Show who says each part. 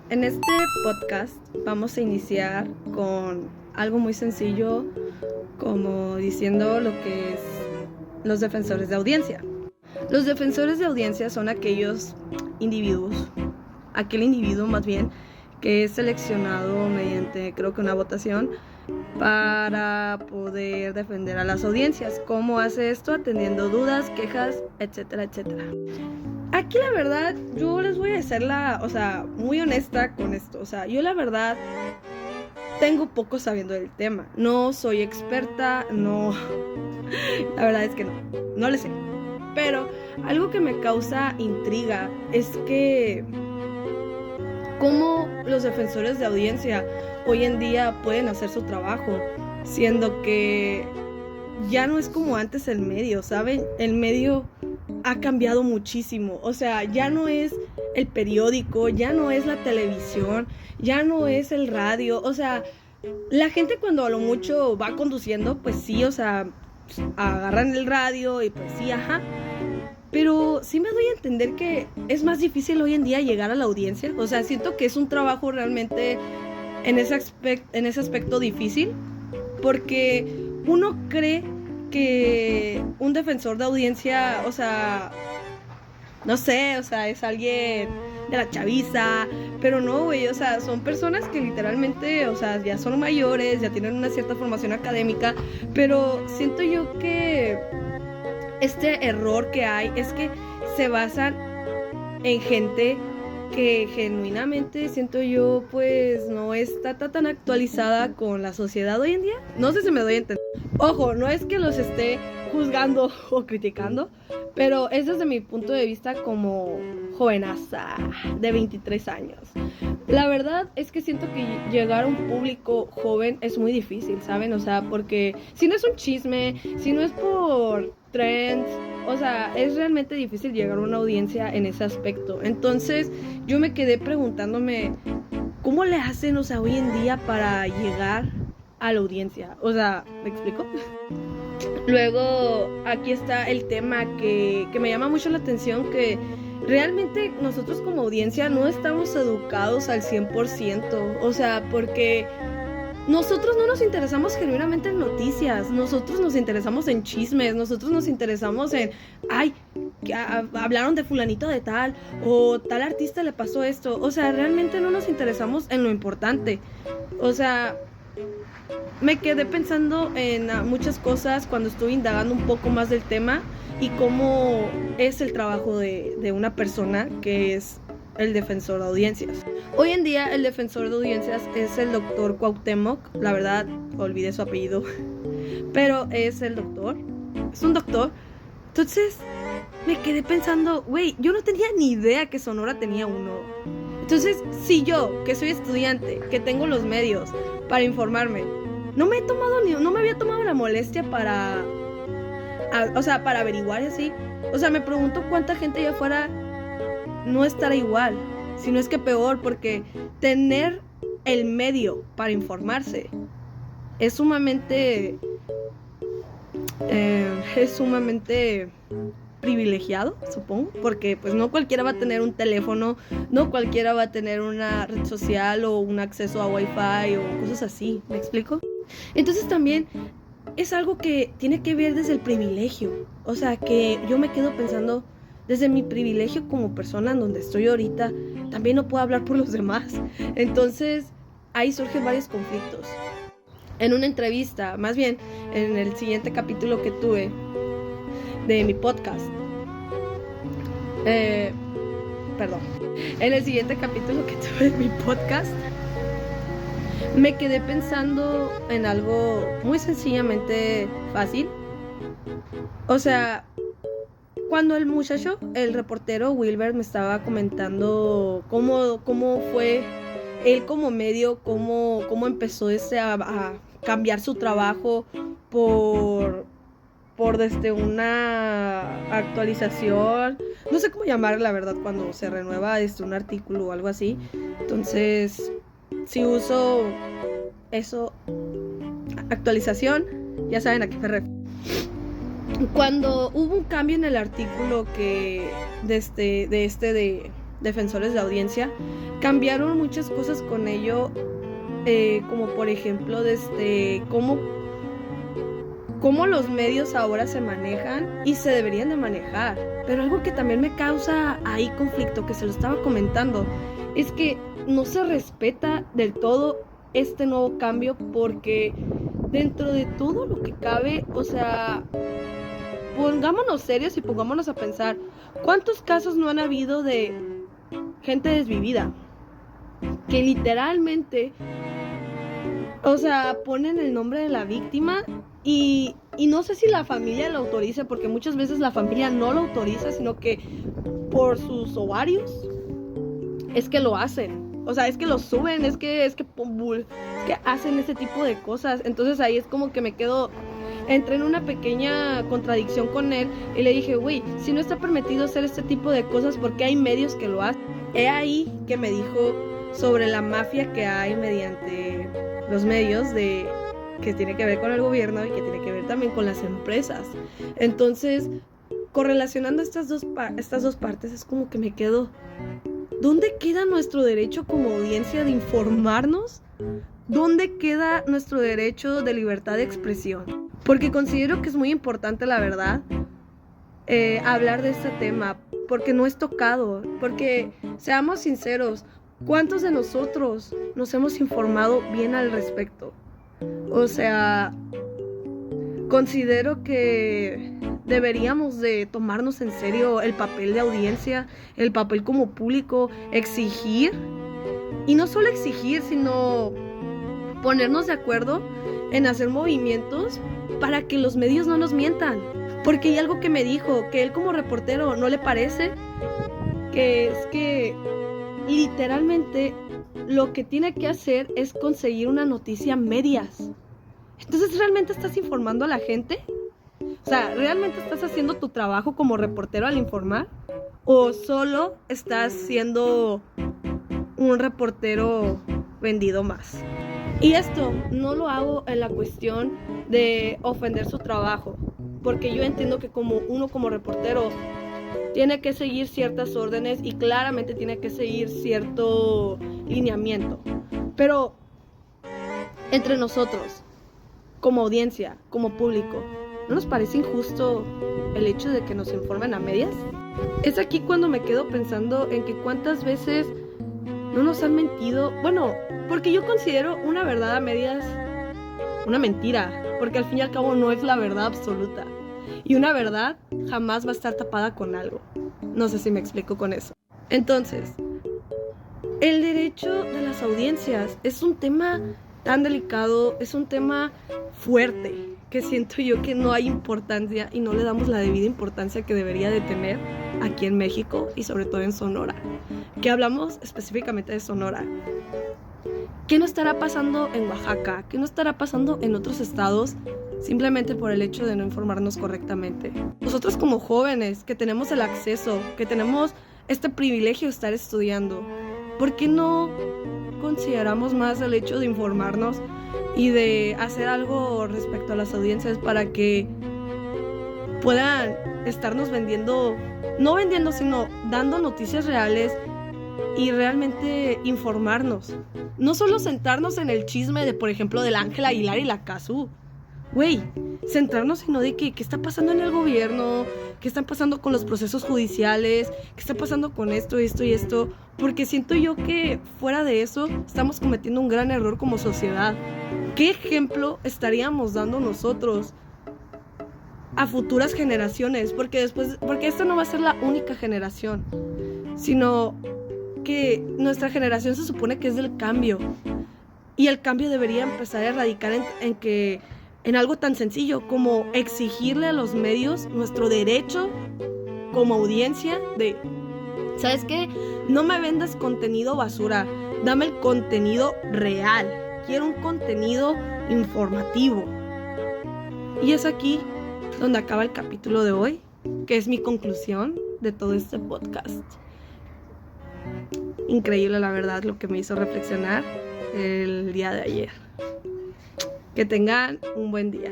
Speaker 1: En este podcast vamos a iniciar con algo muy sencillo, como diciendo lo que es los defensores de audiencia. Los defensores de audiencia son aquellos individuos, aquel individuo más bien, que es seleccionado mediante, creo que una votación, para poder defender a las audiencias. ¿Cómo hace esto? Atendiendo dudas, quejas, etcétera, etcétera. Aquí la verdad, yo les voy a ser muy honesta con esto. Yo la verdad tengo poco sabiendo del tema. No soy experta, no. La verdad es que no le sé. Pero algo que me causa intriga es que cómo los defensores de audiencia hoy en día pueden hacer su trabajo, siendo que ya no es como antes el medio, ¿saben? El medio ha cambiado muchísimo. Ya no es el periódico, ya no es la televisión, ya no es el radio. La gente cuando a lo mucho va conduciendo, pues sí, agarran el radio y pues sí, ajá. Pero sí me doy a entender que es más difícil hoy en día llegar a la audiencia. Siento que es un trabajo realmente en ese aspecto difícil, porque uno cree que un defensor de audiencia, no sé, es alguien de la chaviza, pero no, güey, son personas que literalmente, ya son mayores, ya tienen una cierta formación académica, pero siento yo que este error que hay es que se basan en gente que genuinamente, siento yo, pues no está tan actualizada con la sociedad hoy en día. No sé si me doy a entender. Ojo, no es que los esté juzgando o criticando, pero es desde mi punto de vista como jovenaza de 23 años. La verdad es que siento que llegar a un público joven es muy difícil, ¿saben? Porque si no es un chisme, si no es por trends, es realmente difícil llegar a una audiencia en ese aspecto. Entonces yo me quedé preguntándome, ¿cómo le hacen, hoy en día para llegar a la audiencia? ¿Me explico? Luego, aquí está el tema que me llama mucho la atención, que realmente nosotros como audiencia no estamos educados al 100%, porque nosotros no nos interesamos genuinamente en noticias, nosotros nos interesamos en chismes, nosotros nos interesamos en, hablaron de fulanito de tal, o tal artista le pasó esto, realmente no nos interesamos en lo importante. Me quedé pensando en muchas cosas cuando estuve indagando un poco más del tema y cómo es el trabajo de una persona que es el defensor de audiencias. Hoy en día el defensor de audiencias es el doctor Cuauhtémoc, la verdad olvidé su apellido, pero es el doctor, es un doctor. Entonces me quedé pensando, güey, yo no tenía ni idea que Sonora tenía uno. Entonces, si yo, que soy estudiante, que tengo los medios para informarme, no me había tomado la molestia para averiguar así. Me pregunto cuánta gente allá afuera no estará igual, si no es que peor, porque tener el medio para informarse es sumamente privilegiado, supongo, porque pues no cualquiera va a tener un teléfono, no cualquiera va a tener una red social o un acceso a Wi-Fi o cosas así, ¿me explico? Entonces también es algo que tiene que ver desde el privilegio, que yo me quedo pensando, desde mi privilegio como persona en donde estoy ahorita, también no puedo hablar por los demás. Entonces ahí surgen varios conflictos. En una entrevista, más bien en el siguiente capítulo que tuve de mi podcast, en el siguiente capítulo que tuve de mi podcast, me quedé pensando en algo muy sencillamente fácil. Cuando el muchacho, el reportero Wilber, me estaba comentando cómo fue él como medio, cómo empezó a cambiar su trabajo por una actualización, no sé cómo llamar la verdad, cuando se renueva un artículo o algo así. Entonces, si uso eso, actualización, ya saben a qué me refiero. Cuando hubo un cambio en el artículo de defensores de audiencia, cambiaron muchas cosas con ello, como por ejemplo desde cómo los medios ahora se manejan y se deberían de manejar. Pero algo que también me causa ahí conflicto, que se lo estaba comentando, es que no se respeta del todo este nuevo cambio, porque dentro de todo lo que cabe, o sea, pongámonos serios y pongámonos a pensar, ¿cuántos casos no han habido de gente desvivida? Que literalmente, o sea, ponen el nombre de la víctima y no sé si la familia lo autorice, porque muchas veces la familia no lo autoriza, sino que por sus ovarios es que lo hacen. O sea, es que lo suben, es que hacen ese tipo de cosas. Entonces ahí es como que entré en una pequeña contradicción con él y le dije, güey, si no está permitido hacer este tipo de cosas, ¿por qué hay medios que lo hacen? He ahí que me dijo sobre la mafia que hay mediante los medios, que tiene que ver con el gobierno y que tiene que ver también con las empresas. Entonces, correlacionando estas dos partes, es como que me quedo, ¿dónde queda nuestro derecho como audiencia de informarnos? ¿Dónde queda nuestro derecho de libertad de expresión? Porque considero que es muy importante, la verdad, hablar de este tema, porque no es tocado, porque seamos sinceros, ¿cuántos de nosotros nos hemos informado bien al respecto? O sea, considero que deberíamos de tomarnos en serio el papel de audiencia, el papel como público, exigir, y no solo exigir, sino ponernos de acuerdo en hacer movimientos para que los medios no nos mientan. Porque hay algo que me dijo, que él como reportero no le parece, que es que literalmente lo que tiene que hacer es conseguir una noticia a medias. Entonces, ¿realmente estás informando a la gente? O sea, ¿realmente estás haciendo tu trabajo como reportero al informar? ¿O solo estás siendo un reportero vendido más? Y esto no lo hago en la cuestión de ofender su trabajo, porque yo entiendo que como reportero tiene que seguir ciertas órdenes y claramente tiene que seguir cierto lineamiento. Pero entre nosotros, como audiencia, como público, ¿no nos parece injusto el hecho de que nos informen a medias? Es aquí cuando me quedo pensando en que cuántas veces no nos han mentido. Bueno, porque yo considero una verdad a medias una mentira, porque al fin y al cabo no es la verdad absoluta. Y una verdad jamás va a estar tapada con algo. No sé si me explico con eso. Entonces, el derecho de las audiencias es un tema tan delicado, es un tema fuerte, que siento yo que no hay importancia y no le damos la debida importancia que debería de tener aquí en México y sobre todo en Sonora, que hablamos específicamente de Sonora. ¿Qué no estará pasando en Oaxaca? ¿Qué no estará pasando en otros estados simplemente por el hecho de no informarnos correctamente? Nosotros como jóvenes que tenemos el acceso, que tenemos este privilegio de estar estudiando, ¿por qué no consideramos más el hecho de informarnos y de hacer algo respecto a las audiencias para que puedan estarnos vendiendo, no vendiendo, sino dando noticias reales y realmente informarnos? No solo centrarnos en el chisme de, por ejemplo, del Ángel Aguilar y la Cazú. Güey, centrarnos sino de qué está pasando en el gobierno, qué está pasando con los procesos judiciales, qué está pasando con esto y esto, porque siento yo que fuera de eso estamos cometiendo un gran error como sociedad. ¿Qué ejemplo estaríamos dando nosotros a futuras generaciones? Porque esta no va a ser la única generación, sino que nuestra generación se supone que es del cambio, y el cambio debería empezar a radicar en algo tan sencillo como exigirle a los medios nuestro derecho como audiencia de, ¿sabes qué? No me vendas contenido basura, dame el contenido real, quiero un contenido informativo. Y es aquí donde acaba el capítulo de hoy, que es mi conclusión de todo este podcast. Increíble, la verdad, lo que me hizo reflexionar el día de ayer. Que tengan un buen día.